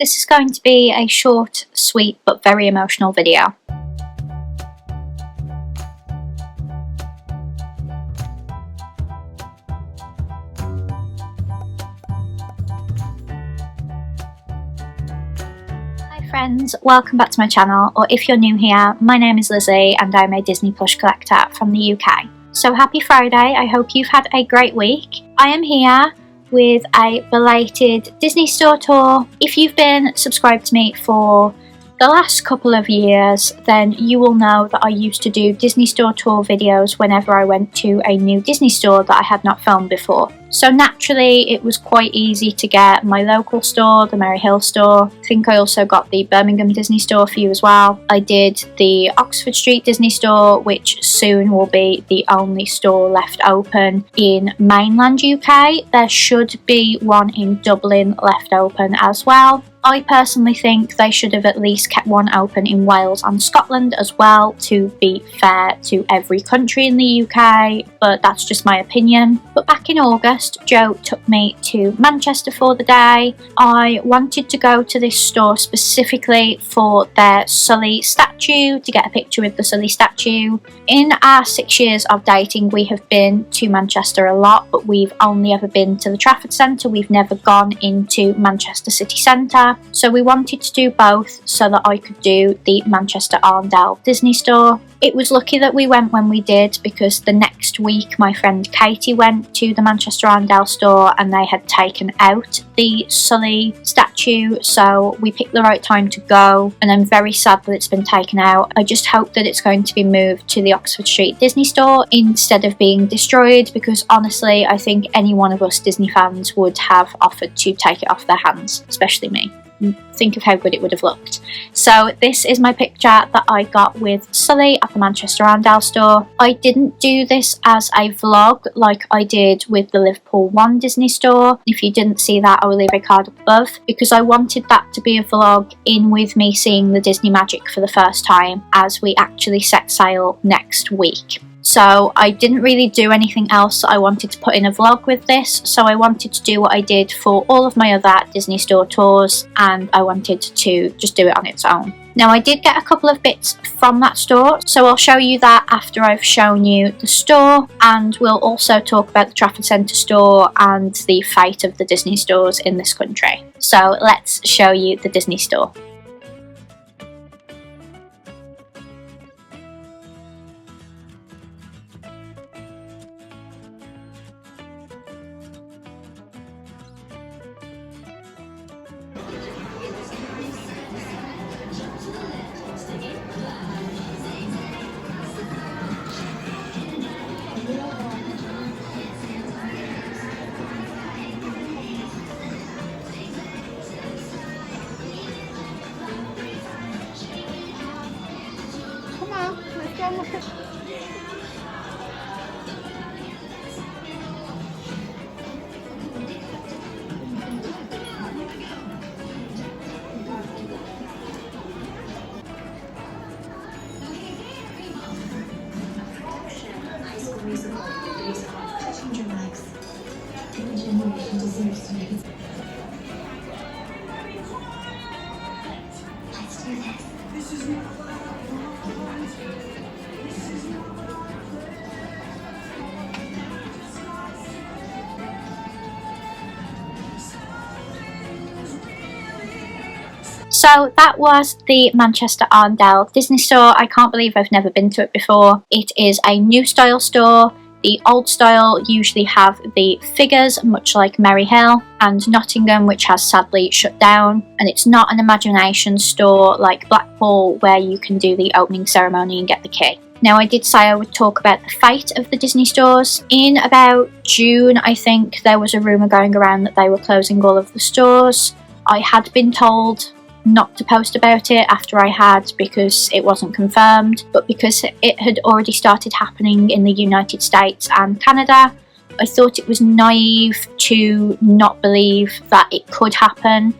This is going to be a short, sweet, but very emotional video. Hi friends, welcome back to my channel, or if you're new here, my name is Lizzie and I'm a Disney plush collector from the UK. So happy Friday, I hope you've had a great week. I am here with a belated Disney store tour. If you've been subscribed to me for the last couple of years, then you will know that I used to do Disney store tour videos whenever I went to a new Disney store that I had not filmed before. So naturally it was quite easy to get my local store, the Merry Hill store. I think I also got the Birmingham Disney store for you as well. I did the Oxford Street Disney store, which soon will be the only store left open in mainland UK. There should be one in Dublin left open as well. I personally think they should have at least kept one open in Wales and Scotland as well, to be fair to every country in the UK, but that's just my opinion. But back in August, Joe took me to Manchester for the day. I wanted to go to this store specifically for their Sully statue, to get a picture with the Sully statue. In our 6 years of dating, we have been to Manchester a lot, but we've only ever been to the Trafford Centre. We've never gone into Manchester City Centre. So we wanted to do both so that I could do the Manchester Arndale Disney store. It was lucky that we went when we did, because the next week my friend Katie went to the Manchester Arndale store and they had taken out the Sully statue, so we picked the right time to go, and I'm very sad that it's been taken out. I just hope that it's going to be moved to the Oxford Street Disney store instead of being destroyed, because honestly I think any one of us Disney fans would have offered to take it off their hands, especially me. Think of how good it would have looked. So this is my picture that I got with Sully at the Manchester Arndale store. I didn't do this as a vlog like I did with the Liverpool One Disney store. If you didn't see that, I will leave a card above, because I wanted that to be a vlog in with me seeing the Disney magic for the first time as we actually set sail next week. So I didn't really do anything else I wanted to put in a vlog with this, so I wanted to do what I did for all of my other Disney store tours, and I wanted to just do it on its own. Now I did get a couple of bits from that store, so I'll show you that after I've shown you the store, and we'll also talk about the Trafford Centre store and the fate of the Disney stores in this country. So let's show you the Disney store. So that was the Manchester Arndale Disney store. I can't believe I've never been to it before. It is a new style store. The old style usually have the figures, much like Merry Hill and Nottingham, which has sadly shut down. And it's not an imagination store like Blackpool, where you can do the opening ceremony and get the key. Now I did say I would talk about the fate of the Disney stores. In about June, I think, there was a rumour going around that they were closing all of the stores. I had been told not to post about it after I had, because it wasn't confirmed, but because it had already started happening in the United States and Canada, I thought it was naive to not believe that it could happen,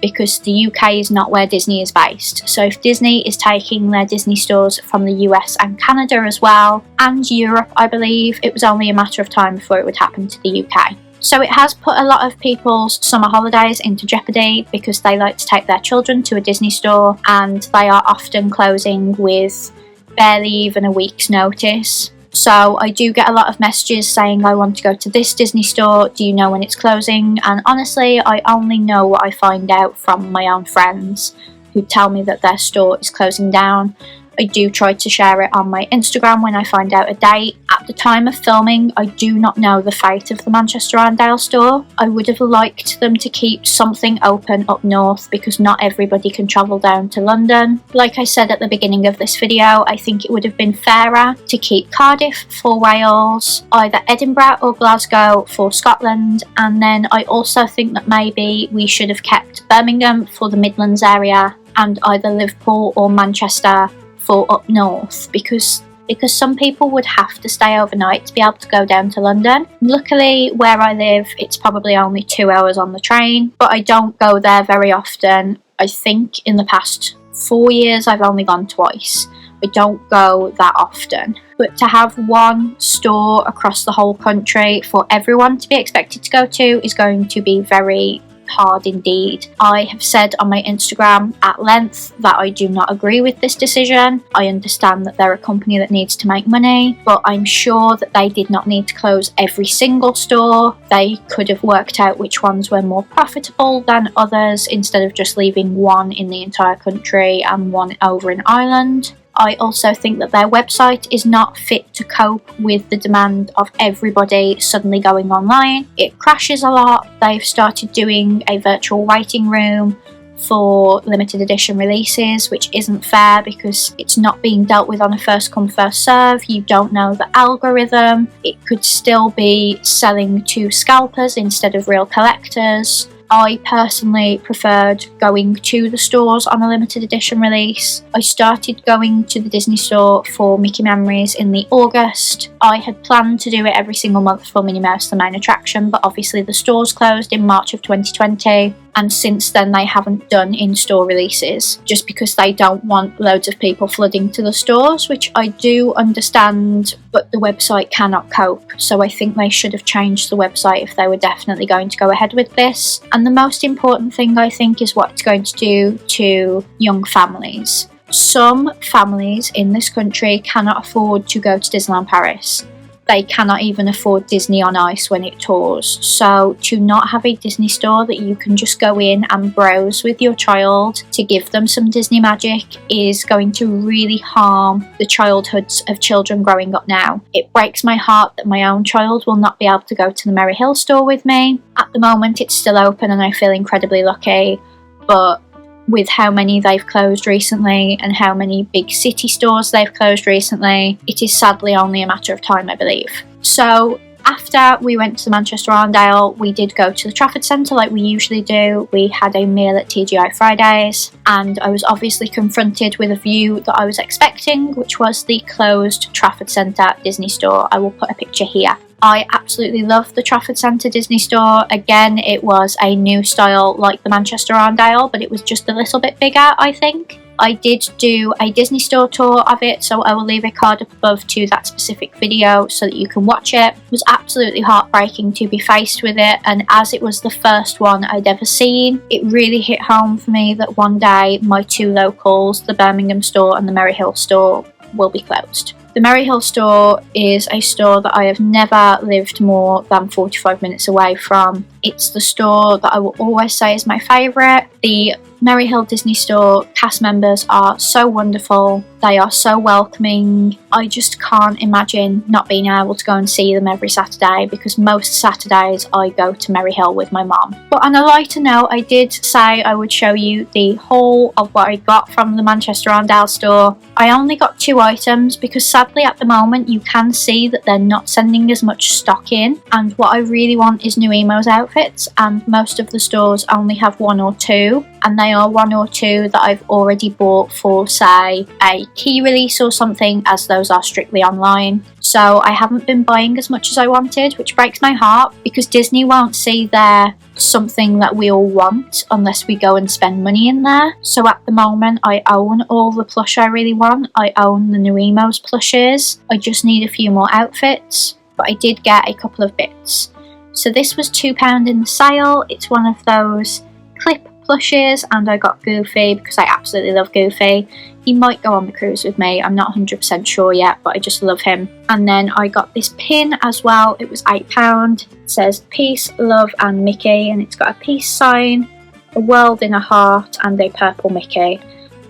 because the UK is not where Disney is based. So if Disney is taking their Disney stores from the US and Canada as well, and Europe, I believe, it was only a matter of time before it would happen to the UK. So it has put a lot of people's summer holidays into jeopardy because they like to take their children to a Disney store and they are often closing with barely even a week's notice. So I do get a lot of messages saying I want to go to this Disney store, do you know when it's closing? And honestly, I only know what I find out from my own friends who tell me that their store is closing down. I do try to share it on my Instagram when I find out a date. At the time of filming, I do not know the fate of the Manchester Arndale store. I would have liked them to keep something open up north because not everybody can travel down to London. Like I said at the beginning of this video, I think it would have been fairer to keep Cardiff for Wales, either Edinburgh or Glasgow for Scotland, and then I also think that maybe we should have kept Birmingham for the Midlands area and either Liverpool or Manchester for up north because some people would have to stay overnight to be able to go down to London. Luckily, where I live, it's probably only 2 hours on the train, but I don't go there very often. I think in the past 4 years I've only gone twice. I don't go that often. But to have one store across the whole country for everyone to be expected to go to is going to be very hard indeed. I have said on my Instagram at length that I do not agree with this decision. I understand that they're a company that needs to make money, but I'm sure that they did not need to close every single store. They could have worked out which ones were more profitable than others instead of just leaving one in the entire country and one over in Ireland. I also think that their website is not fit to cope with the demand of everybody suddenly going online. It crashes a lot. They've started doing a virtual waiting room for limited edition releases, which isn't fair because it's not being dealt with on a first come first serve. You don't know the algorithm. It could still be selling to scalpers instead of real collectors. I personally preferred going to the stores on a limited edition release. I started going to the Disney store for Mickey Memories in the August. I had planned to do it every single month for Minnie Mouse, the main attraction, but obviously the stores closed in March of 2020. And since then they haven't done in-store releases just because they don't want loads of people flooding to the stores, which I do understand, but the website cannot cope. So I think they should have changed the website if they were definitely going to go ahead with this. And the most important thing I think is what it's going to do to young families. Some families in this country cannot afford to go to Disneyland Paris. They cannot even afford Disney on Ice when it tours. So to not have a Disney store that you can just go in and browse with your child to give them some Disney magic is going to really harm the childhoods of children growing up now. It breaks my heart that my own child will not be able to go to the Merry Hill store with me. At the moment it's still open and I feel incredibly lucky, but with how many they've closed recently and how many big city stores they've closed recently, it is sadly only a matter of time, I believe. So after we went to the Manchester Arndale, we did go to the Trafford Centre like we usually do. We had a meal at TGI Fridays and I was obviously confronted with a view that I was expecting, which was the closed Trafford Centre Disney store. I will put a picture here. I absolutely love the Trafford Centre Disney store. Again, it was a new style like the Manchester Arndale, but it was just a little bit bigger, I think. I did do a Disney store tour of it, so I will leave a card up above to that specific video so that you can watch it. It was absolutely heartbreaking to be faced with it, and as it was the first one I'd ever seen, it really hit home for me that one day my two locals, the Birmingham store and the Merry Hill store, will be closed. The Merry Hill store is a store that I have never lived more than 45 minutes away from. It's the store that I will always say is my favourite. The Merry Hill Disney store cast members are so wonderful. They are so welcoming. I just can't imagine not being able to go and see them every Saturday because most Saturdays I go to Merry Hill with my mum. But on a lighter note, I did say I would show you the haul of what I got from the Manchester Arndale store. I only got 2 items because sadly at the moment you can see that they're not sending as much stock in, and what I really want is new Emo's outfits, and most of the stores only have 1 or 2, and they are 1 or 2 that I've already bought for, say, a key release or something, as those are strictly online. So I haven't been buying as much as I wanted, which breaks my heart because Disney won't see their something that we all want unless we go and spend money in there. So at the moment I own all the plush I really want. I own the new Emo's plushes. I just need a few more outfits, but I did get a couple of bits. So this was £2 in the sale. It's one of those clip plushes, and I got Goofy because I absolutely love Goofy. He might go on the cruise with me, I'm not 100% sure yet, but I just love him. And then I got this pin as well. It was £8. It says peace, love and Mickey, and it's got a peace sign, a world in a heart and a purple Mickey.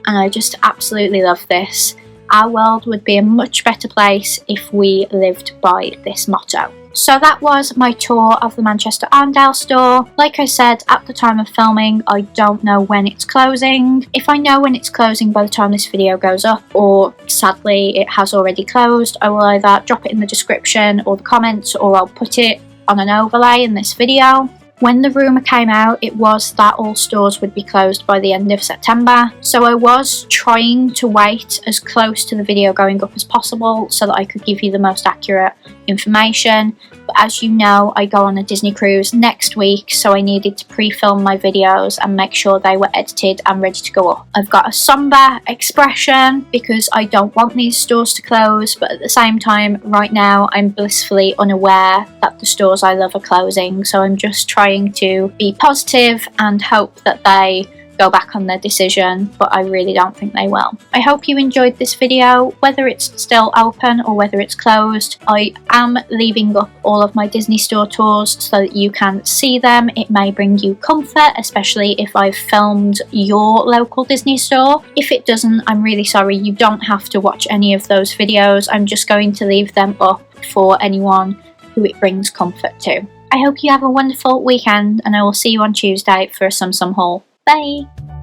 And I just absolutely love this. Our world would be a much better place if we lived by this motto. So that was my tour of the Manchester Arndale store. Like I said, at the time of filming, I don't know when it's closing. If I know when it's closing by the time this video goes up, or sadly it has already closed, I will either drop it in the description or the comments, or I'll put it on an overlay in this video. When the rumour came out, it was that all stores would be closed by the end of September, so I was trying to wait as close to the video going up as possible so that I could give you the most accurate information. But as you know, I go on a Disney cruise next week, so I needed to pre-film my videos and make sure they were edited and ready to go up. I've got a sombre expression because I don't want these stores to close, but at the same time, right now, I'm blissfully unaware that the stores I love are closing, so I'm just trying to be positive and hope that they go back on their decision, but I really don't think they will. I hope you enjoyed this video, whether it's still open or whether it's closed. I am leaving up all of my Disney store tours so that you can see them. It may bring you comfort, especially if I've filmed your local Disney store. If it doesn't, I'm really sorry. You don't have to watch any of those videos. I'm just going to leave them up for anyone who it brings comfort to. I hope you have a wonderful weekend, and I will see you on Tuesday for a Sum Sum haul. Bye!